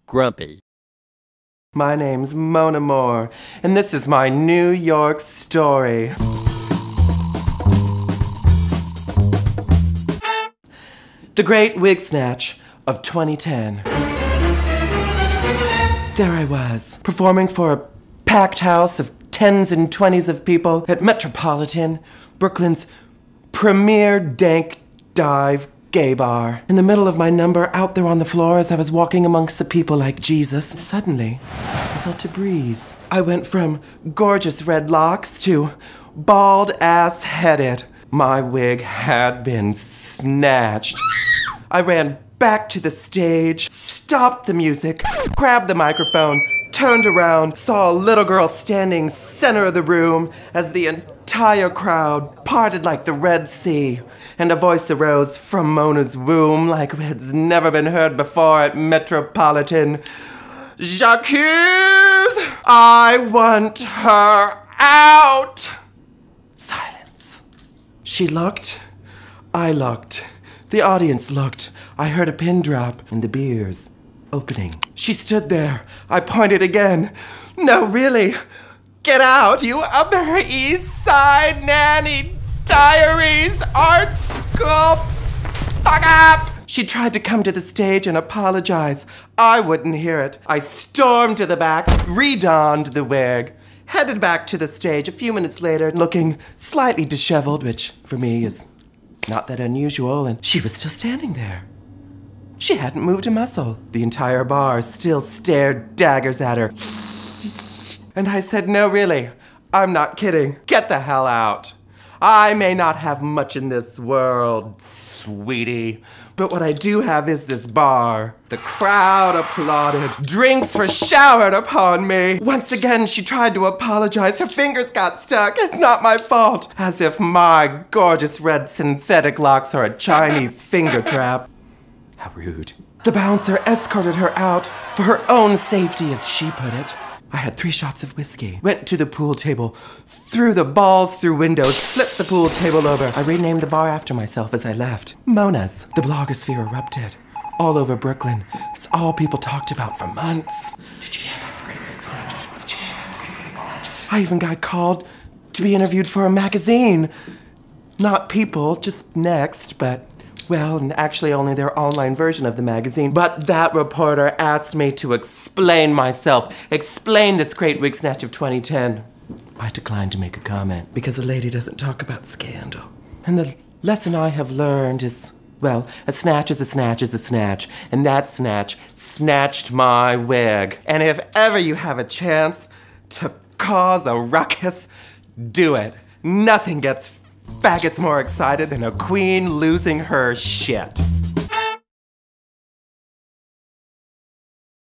Grumpy. My name's Mona Mour, and this is my New York story. The Great Wig Snatch of 2010. There I was, performing for a packed house of tens and twenties of people at Metropolitan, Brooklyn's premier dank dive gay bar. In the middle of my number, out there on the floor as I was walking amongst the people like Jesus, suddenly I felt a breeze. I went from gorgeous red locks to bald-ass headed. My wig had been snatched. I ran back to the stage, stopped the music, grabbed the microphone, turned around, saw a little girl standing center of the room as the entire crowd parted like the Red Sea, and a voice arose from Mona's womb like it's never been heard before at Metropolitan. Jacques, I want her out! Silence. She looked. I looked. The audience looked. I heard a pin drop and the beers opening. She stood there. I pointed again. No, really. Get out, you Upper East Side Nanny Diaries Art School. Fuck up! She tried to come to the stage and apologize. I wouldn't hear it. I stormed to the back, redonned the wig, headed back to the stage a few minutes later, looking slightly disheveled, which for me is not that unusual, and she was still standing there. She hadn't moved a muscle. The entire bar still stared daggers at her. And I said, no, really, I'm not kidding. Get the hell out. I may not have much in this world, sweetie, but what I do have is this bar. The crowd applauded. Drinks were showered upon me. Once again, she tried to apologize. Her fingers got stuck. It's not my fault. As if my gorgeous red synthetic locks are a Chinese finger trap. How rude. The bouncer escorted her out for her own safety, as she put it. I had 3 shots of whiskey, went to the pool table, threw the balls through windows, flipped the pool table over. I renamed the bar after myself as I left. Mona's. The blogosphere erupted. All over Brooklyn. It's all people talked about for months. Did you hear about the Great Wig Snatch? Did you hear about the Great Wig Snatch? I even got called to be interviewed for a magazine. Not People, just Next, but well, and actually only their online version of the magazine. But that reporter asked me to explain myself, explain this Great Wig Snatch of 2010. I declined to make a comment because a lady doesn't talk about scandal. And the lesson I have learned is, well, a snatch is a snatch is a snatch, and that snatch snatched my wig. And if ever you have a chance to cause a ruckus, do it. Nothing gets faggots more excited than a queen losing her shit.